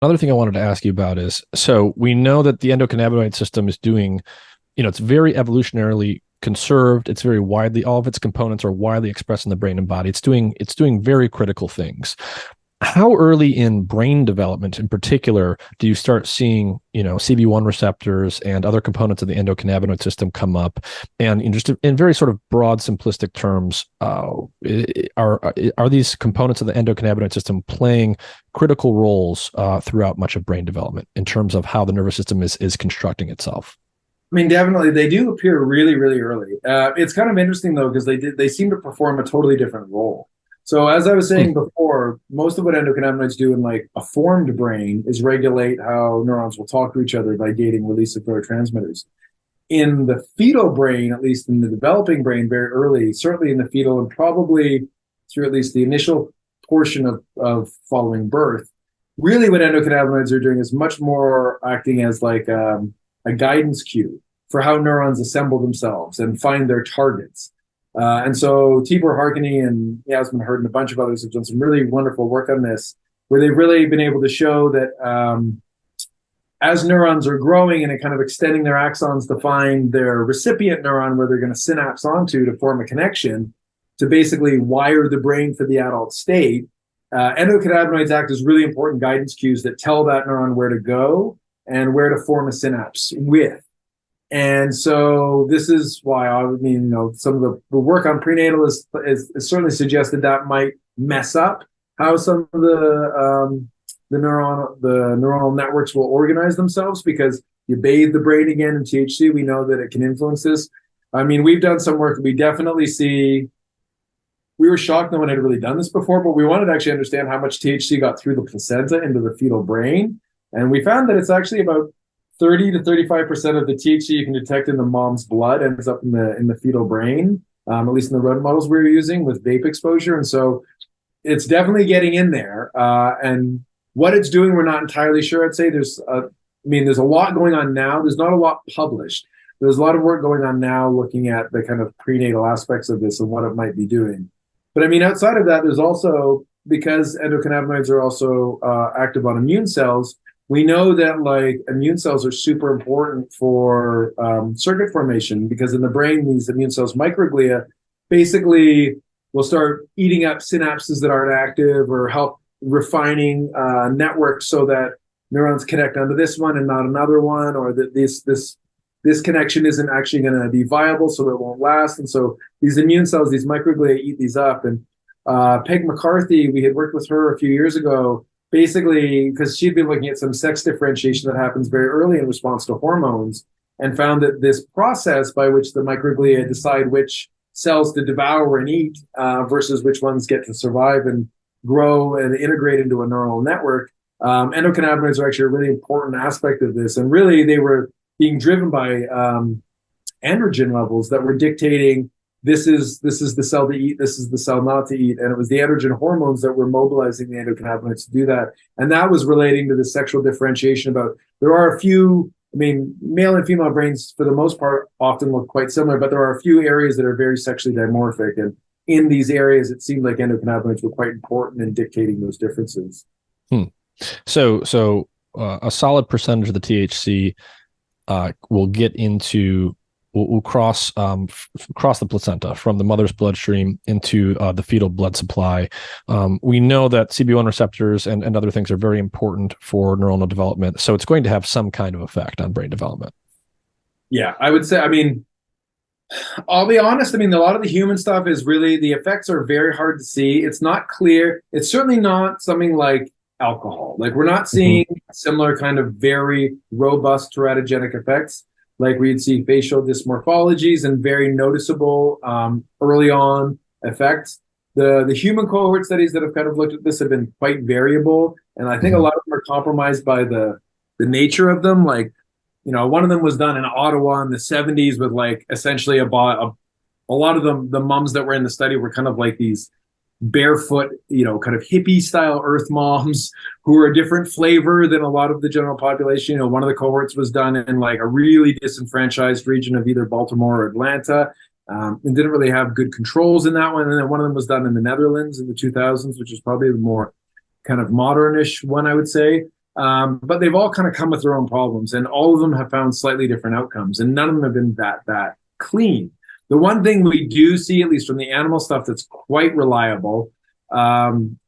Another thing I wanted to ask you about is, so we know that the endocannabinoid system is doing, it's very evolutionarily conserved. It's very widely, all of its components are widely expressed in the brain and body. It's doing very critical things. How early in brain development in particular do you start seeing, CB1 receptors and other components of the endocannabinoid system come up? And just in very sort of broad, simplistic terms, are these components of the endocannabinoid system playing critical roles throughout much of brain development in terms of how the nervous system is constructing itself? I mean, definitely, they do appear really, really early. It's kind of interesting though because they seem to perform a totally different role. So as I was Hmm. saying before, most of what endocannabinoids do in like a formed brain is regulate how neurons will talk to each other by gating release of neurotransmitters. In the fetal brain, at least in the developing brain, very early, certainly in the fetal and probably through at least the initial portion of following birth, really what endocannabinoids are doing is much more acting as like a guidance cue for how neurons assemble themselves and find their targets. And so Tibor Harkany and Yasmin Hurd and a bunch of others have done some really wonderful work on this, where they've really been able to show that as neurons are growing and kind of extending their axons to find their recipient neuron where they're going to synapse onto to form a connection to basically wire the brain for the adult state, endocannabinoids act as really important guidance cues that tell that neuron where to go and where to form a synapse with. And so this is why I mean, some of the work on prenatal is certainly suggested that might mess up how some of the neuronal networks will organize themselves because you bathe the brain again in THC. We know that it can influence this. I mean, we've done some work. We definitely see. We were shocked no one had really done this before, but we wanted to actually understand how much THC got through the placenta into the fetal brain, and we found that it's actually about 30 to 35% of the THC you can detect in the mom's blood ends up in the fetal brain, at least in the rodent models we were using with vape exposure. And so it's definitely getting in there. And what it's doing, we're not entirely sure. I'd say there's a lot going on now. There's not a lot published. There's a lot of work going on now looking at the kind of prenatal aspects of this and what it might be doing. But I mean, outside of that, there's also, because endocannabinoids are also active on immune cells, we know that like immune cells are super important for circuit formation because in the brain, these immune cells, microglia, basically will start eating up synapses that aren't active or help refining networks so that neurons connect onto this one and not another one, or that this connection isn't actually going to be viable, so it won't last. And so these immune cells, these microglia, eat these up. And Peg McCarthy, we had worked with her a few years ago basically because she'd been looking at some sex differentiation that happens very early in response to hormones and found that this process by which the microglia decide which cells to devour and eat versus which ones get to survive and grow and integrate into a neural network. Endocannabinoids are actually a really important aspect of this. And really, they were being driven by androgen levels that were dictating this is the cell to eat, this is the cell not to eat. And it was the androgen hormones that were mobilizing the endocannabinoids to do that. And that was relating to the sexual differentiation about there are a few, I mean, male and female brains for the most part often look quite similar, but there are a few areas that are very sexually dimorphic. And in these areas, it seemed like endocannabinoids were quite important in dictating those differences. Hmm. So a solid percentage of the THC will get into will cross the placenta from the mother's bloodstream into the fetal blood supply. We know that CB1 receptors and other things are very important for neuronal development, so it's going to have some kind of effect on brain development. Yeah, I would say, I mean, I'll be honest. I mean, a lot of the human stuff is really, the effects are very hard to see. It's not clear. It's certainly not something like alcohol. Like, we're not Mhm. seeing similar kind of very robust teratogenic effects like we'd see facial dysmorphologies and very noticeable early on effects. The human cohort studies that have kind of looked at this have been quite variable. And I think a Mhm. lot of them are compromised by the nature of them. Like, one of them was done in Ottawa in the 70s with like essentially a lot of the mums that were in the study were kind of like these barefoot, kind of hippie style earth moms who were a different flavor than a lot of the general population. One of the cohorts was done in like a really disenfranchised region of either Baltimore or Atlanta, and didn't really have good controls in that one. And then one of them was done in the Netherlands in the 2000s, which is probably the more kind of modernish one, I would say. But they've all kind of come with their own problems, and all of them have found slightly different outcomes, and none of them have been that clean. The one thing we do see, at least from the animal stuff, that's quite reliable,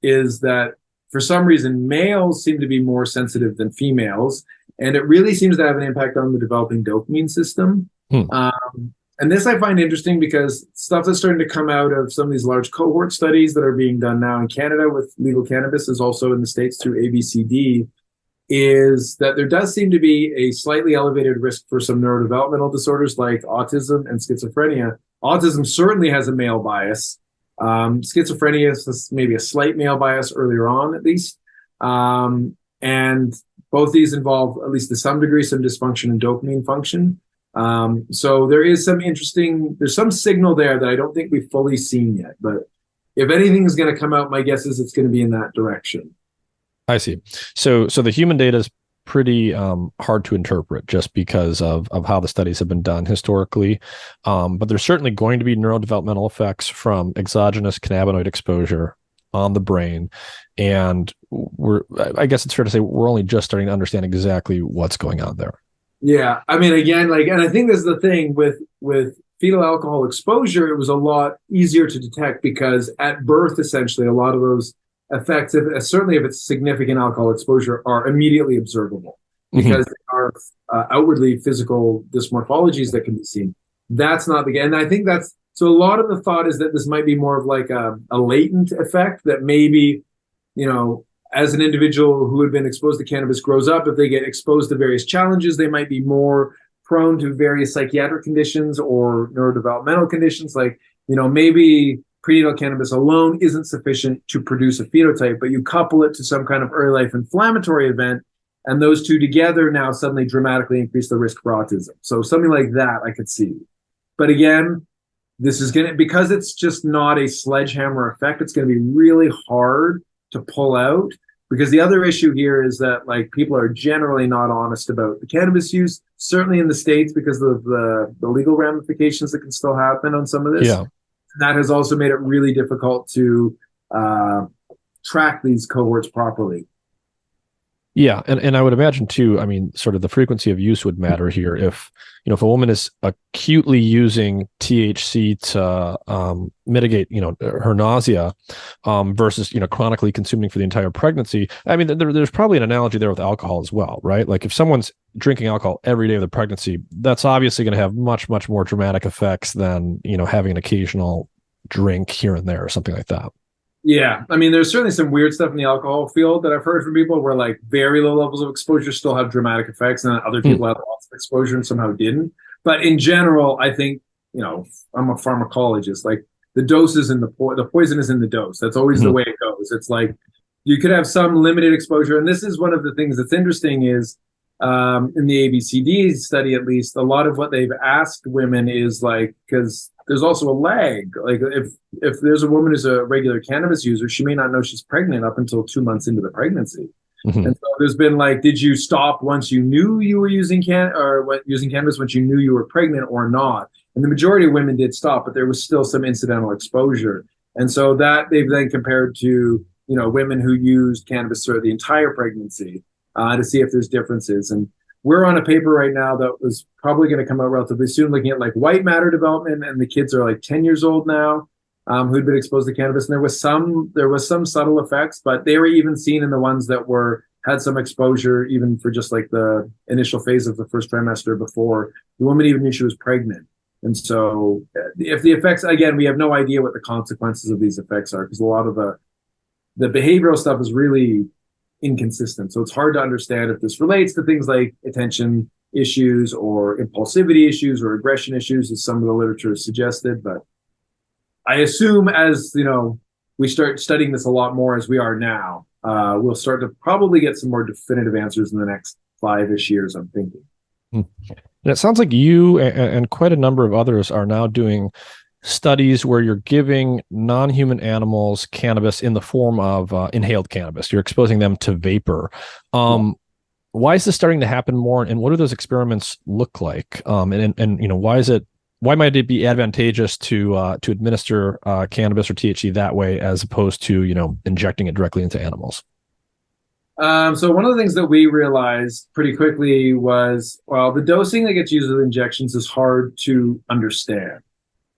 is that for some reason males seem to be more sensitive than females, and it really seems to have an impact on the developing dopamine system. And this I find interesting because stuff that's starting to come out of some of these large cohort studies that are being done now in Canada with legal cannabis, is also in the States through ABCD, is that there does seem to be a slightly elevated risk for some neurodevelopmental disorders like autism and schizophrenia. Autism certainly has a male bias. Schizophrenia is maybe a slight male bias earlier on, at least. And both these involve, at least to some degree, some dysfunction in dopamine function. So there is there's some signal there that I don't think we've fully seen yet. But if anything is going to come out, my guess is it's going to be in that direction. I see. So the human data is pretty hard to interpret just because of how the studies have been done historically. But there's certainly going to be neurodevelopmental effects from exogenous cannabinoid exposure on the brain. And I guess it's fair to say we're only just starting to understand exactly what's going on there. Yeah. I mean, again, and I think this is the thing with fetal alcohol exposure, it was a lot easier to detect because at birth, essentially, a lot of those effects, certainly if it's significant alcohol exposure, are immediately observable because they are outwardly physical dysmorphologies that can be seen. That's not the case. And I think so a lot of the thought is that this might be more of like a latent effect that maybe, as an individual who had been exposed to cannabis grows up, if they get exposed to various challenges, they might be more prone to various psychiatric conditions or neurodevelopmental conditions. Like, maybe prenatal cannabis alone isn't sufficient to produce a phenotype, but you couple it to some kind of early life inflammatory event, and those two together now suddenly dramatically increase the risk for autism. So something like that I could see. But again, this is because it's just not a sledgehammer effect, it's going to be really hard to pull out, because the other issue here is that people are generally not honest about the cannabis use, certainly in the States because of the legal ramifications that can still happen on some of this. Yeah. That has also made it really difficult to track these cohorts properly. Yeah, and I would imagine too, I mean, sort of the frequency of use would matter here. If a woman is acutely using THC to mitigate, her nausea, versus chronically consuming for the entire pregnancy. I mean, there's probably an analogy there with alcohol as well, right? Like if someone's drinking alcohol every day of the pregnancy, that's obviously going to have much, much more dramatic effects than having an occasional drink here and there or something like that. Yeah, I mean, there's certainly some weird stuff in the alcohol field that I've heard from people where very low levels of exposure still have dramatic effects, and other people had lots of exposure and somehow didn't. But in general, I think, I'm a pharmacologist. The dose is in the poison is in the dose. That's always the way it goes. It's you could have some limited exposure, and this is one of the things that's interesting is in the ABCD study, at least, a lot of what they've asked women is because there's also a lag. If there's a woman who's a regular cannabis user, she may not know she's pregnant up until 2 months into the pregnancy. And so there's been did you stop once you knew you were using using cannabis once you knew you were pregnant or not? And the majority of women did stop, but there was still some incidental exposure. And so that they've then compared to women who used cannabis throughout the entire pregnancy to see if there's differences. And we're on a paper right now that was probably going to come out relatively soon, looking at white matter development, and the kids are 10 years old now, who'd been exposed to cannabis, and there was some subtle effects, but they were even seen in the ones that had some exposure, even for just the initial phase of the first trimester before the woman even knew she was pregnant. And so, if the effects, again, we have no idea what the consequences of these effects are, because a lot of the behavioral stuff is really inconsistent. So it's hard to understand if this relates to things like attention issues or impulsivity issues or aggression issues, as some of the literature has suggested. But I assume as we start studying this a lot more as we are now, we'll start to probably get some more definitive answers in the next 5-ish years, I'm thinking. And it sounds like you and quite a number of others are now doing studies where you're giving non-human animals cannabis in the form of inhaled cannabis. You're exposing them to vapor. Why is this starting to happen more, and what do those experiments look like? Why might it be advantageous to administer cannabis or THC that way as opposed to injecting it directly into animals? So one of the things that we realized pretty quickly was, well, the dosing that gets used with injections is hard to understand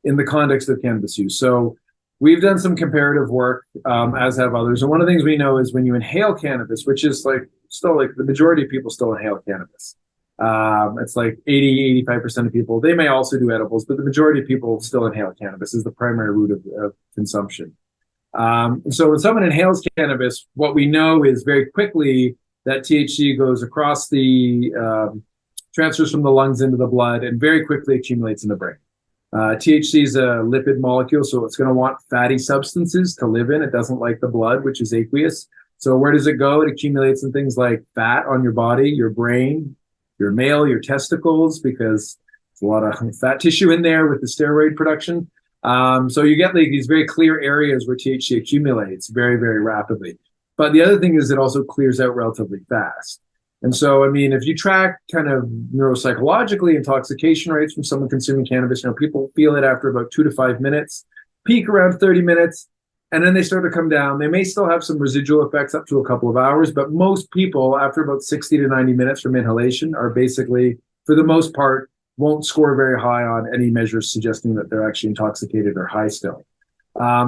in the context of cannabis use. So we've done some comparative work, as have others. And one of the things we know is when you inhale cannabis, which is like still like the majority of people still inhale cannabis. It's like 85% of people. They may also do edibles, but the majority of people still inhale cannabis as the primary route of consumption. So when someone inhales cannabis, what we know is very quickly that THC goes across the transfers from the lungs into the blood and very quickly accumulates in the brain. THC is a lipid molecule, so it's going to want fatty substances to live in. It doesn't like the blood, which is aqueous. So where does it go? It accumulates in things like fat on your body, your brain, your male, your testicles, because there's a lot of fat tissue in there with the steroid production. So you get like these very clear areas where THC accumulates very, very rapidly. But the other thing is it also clears out relatively fast. And so, I mean, if you track kind of neuropsychologically intoxication rates from someone consuming cannabis, people feel it after about 2 to 5 minutes, peak around 30 minutes, and then they start to come down. They may still have some residual effects up to a couple of hours, but most people, after about 60 to 90 minutes from inhalation, are basically, for the most part, won't score very high on any measures suggesting that they're actually intoxicated or high still.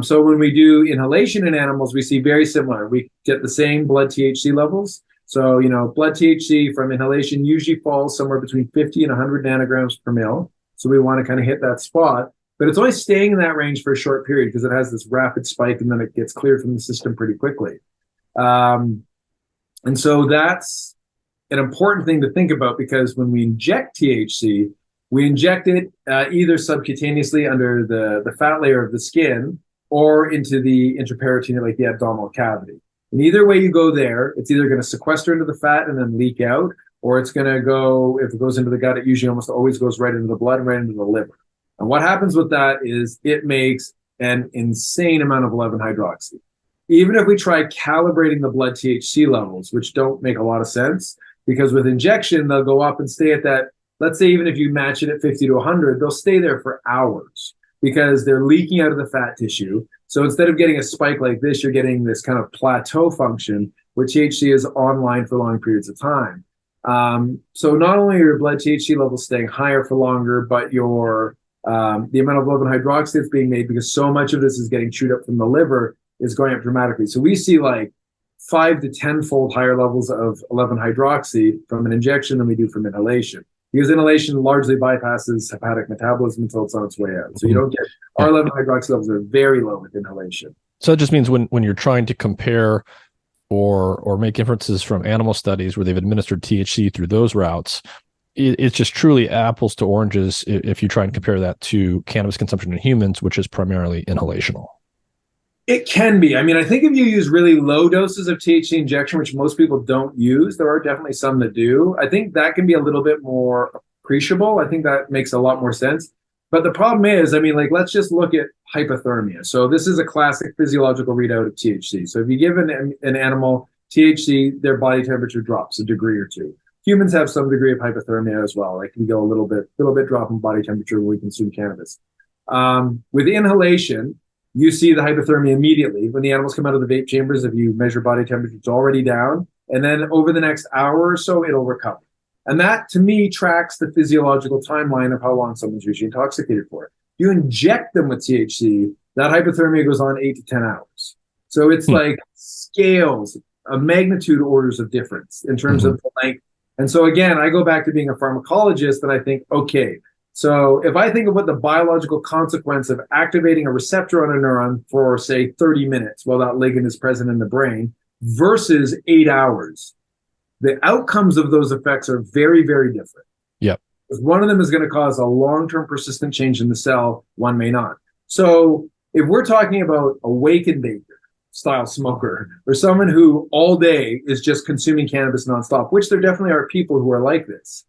So when we do inhalation in animals, we see very similar. We get the same blood THC levels. So, blood THC from inhalation usually falls somewhere between 50 and 100 nanograms per mil. So we want to kind of hit that spot. But it's only staying in that range for a short period because it has this rapid spike and then it gets cleared from the system pretty quickly. And so that's an important thing to think about because when we inject THC, we inject it either subcutaneously under the fat layer of the skin or into the intraperitoneal, like the abdominal cavity. And either way you go there, it's either going to sequester into the fat and then leak out, or it's going to go, if it goes into the gut, it usually almost always goes right into the blood and right into the liver. And what happens with that is it makes an insane amount of 11-hydroxy. Even if we try calibrating the blood THC levels, which don't make a lot of sense, because with injection, they'll go up and stay at that. Let's say even if you match it at 50 to 100, they'll stay there for hours because they're leaking out of the fat tissue. So instead of getting a spike like this, you're getting this kind of plateau function where THC is online for long periods of time. So not only are your blood THC levels staying higher for longer, but your the amount of 11-hydroxy that's being made, because so much of this is getting chewed up from the liver, is going up dramatically. So we see like 5 to 10-fold higher levels of 11-hydroxy from an injection than we do from inhalation. Because inhalation largely bypasses hepatic metabolism until it's on its way out. So you don't get, our 11-hydroxy levels are very low with inhalation. So it just means when you're trying to compare or make inferences from animal studies where they've administered THC through those routes, it's just truly apples to oranges if you try and compare that to cannabis consumption in humans, which is primarily inhalational. It can be. I mean, I think if you use really low doses of THC injection, which most people don't use, there are definitely some that do. I think that can be a little bit more appreciable. I think that makes a lot more sense. But the problem is, I mean, like, let's just look at hypothermia. So this is a classic physiological readout of THC. So if you give an animal THC, their body temperature drops a degree or two. Humans have some degree of hypothermia as well. Like we go a little bit drop in body temperature when we consume cannabis. With inhalation, you see the hypothermia immediately. When the animals come out of the vape chambers, if you measure body temperature, it's already down. And then over the next hour or so, it'll recover. And that, to me, tracks the physiological timeline of how long someone's usually intoxicated for. If you inject them with THC, that hypothermia goes on 8 to 10 hours. So it's like scales, a magnitude orders of difference in terms of the length. And so, again, I go back to being a pharmacologist and I think, okay, so if I think of what the biological consequence of activating a receptor on a neuron for, say, 30 minutes while that ligand is present in the brain versus 8 hours, the outcomes of those effects are very, very different. Yep. Because one of them is going to cause a long-term persistent change in the cell, one may not. So if we're talking about a wake and bake style smoker or someone who all day is just consuming cannabis nonstop, which there definitely are people who are like this,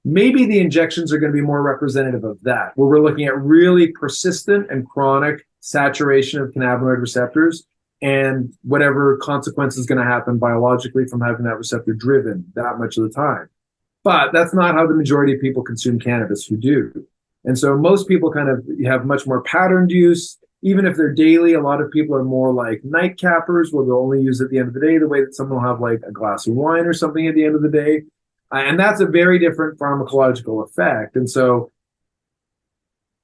maybe the injections are going to be more representative of that, where we're looking at really persistent and chronic saturation of cannabinoid receptors and whatever consequence is going to happen biologically from having that receptor driven that much of the time. But that's not how the majority of people consume cannabis who do. And so most people kind of have much more patterned use. even if they're daily, a lot of people are more like night cappers where they'll only use it at the end of the day, the way that someone will have like a glass of wine or something at the end of the day. And that's a very different pharmacological effect. And so,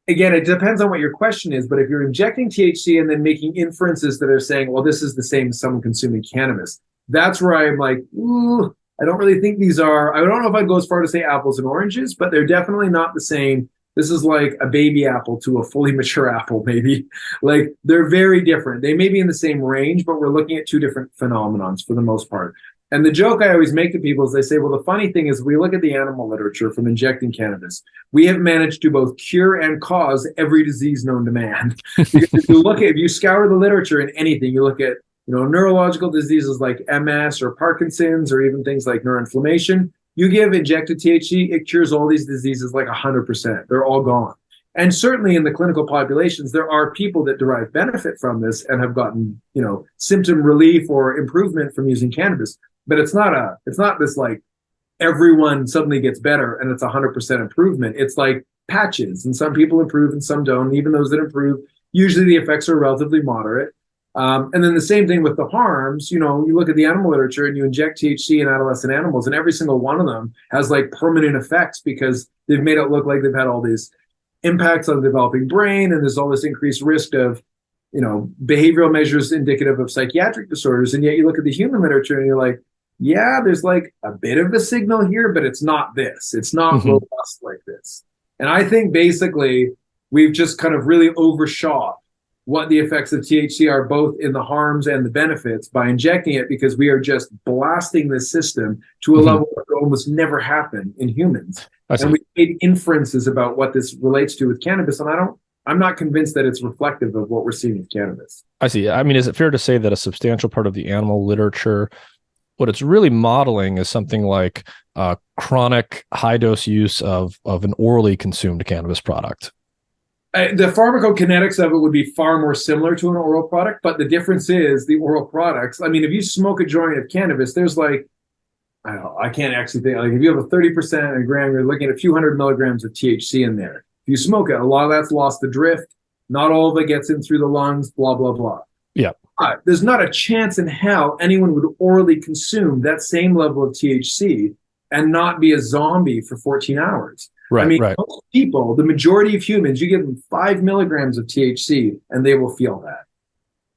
again, it depends on what your question is, but if you're injecting THC and then making inferences that are saying, well, this is the same as someone consuming cannabis, that's where I'm like, ooh, I don't really think these are, I don't know if I'd go as far to say apples and oranges, but they're definitely not the same. This is like a baby apple to a fully mature apple, maybe. Like, they're very different. They may be in the same range, but we're looking at two different phenomenons for the most part. And the joke I always make to people is they say, well, the funny thing is, we look at the animal literature from injecting cannabis. We have managed to both cure and cause every disease known to man. Because if you scour the literature in anything, you look at, neurological diseases like MS or Parkinson's, or even things like neuroinflammation, you give injected THC, it cures all these diseases like 100%. They're all gone. And certainly in the clinical populations, there are people that derive benefit from this and have gotten, symptom relief or improvement from using cannabis. But it's not this like everyone suddenly gets better and it's 100% improvement. It's like patches, and some people improve and some don't. Even those that improve, usually the effects are relatively moderate. And then the same thing with the harms. You look at the animal literature and you inject THC in adolescent animals, and every single one of them has like permanent effects because they've made it look like they've had all these impacts on the developing brain, and there's all this increased risk of, behavioral measures indicative of psychiatric disorders. And yet you look at the human literature and you're like, yeah, there's like a bit of a signal here, but it's not this. It's not robust like this. And I think basically we've just kind of really overshot what the effects of THC are, both in the harms and the benefits, by injecting it, because we are just blasting this system to a level that almost never happened in humans. And we made inferences about what this relates to with cannabis, and I'm not convinced that it's reflective of what we're seeing with cannabis. I see. I mean, is it fair to say that a substantial part of the animal literature, what it's really modeling is something like chronic high-dose use of an orally consumed cannabis product? The pharmacokinetics of it would be far more similar to an oral product, but the difference is the oral products. I mean, if you smoke a joint of cannabis, there's like, I don't know, I can't actually think, like if you have a 30% a gram, you're looking at a few hundred milligrams of THC in there. If you smoke it, a lot of that's lost the drift. Not all of it gets in through the lungs, blah, blah, blah. Yeah. But there's not a chance in hell anyone would orally consume that same level of THC and not be a zombie for 14 hours. Right, I mean, right. most people, the majority of humans, you give them 5 milligrams of THC and they will feel that.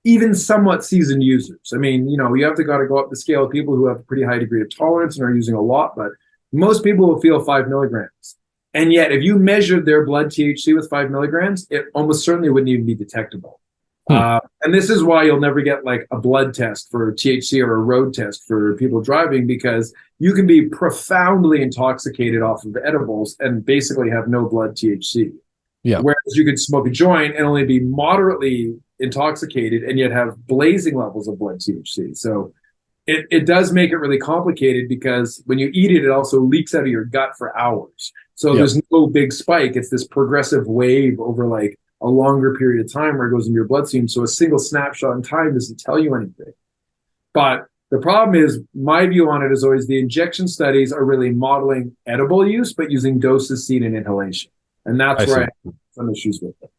Even somewhat seasoned users. I mean, you have to go up the scale of people who have a pretty high degree of tolerance and are using a lot, but most people will feel 5 milligrams. And yet, if you measured their blood THC with 5 milligrams, it almost certainly wouldn't even be detectable. And this is why you'll never get like a blood test for THC or a road test for people driving, because you can be profoundly intoxicated off of edibles and basically have no blood THC. Yeah. Whereas you could smoke a joint and only be moderately intoxicated and yet have blazing levels of blood THC. So it does make it really complicated, because when you eat it, it also leaks out of your gut for hours. So there's no big spike. It's this progressive wave over like a longer period of time where it goes into your bloodstream. So a single snapshot in time doesn't tell you anything. But the problem is, my view on it is always the injection studies are really modeling edible use, but using doses seen in inhalation. And that's where I have some issues with it.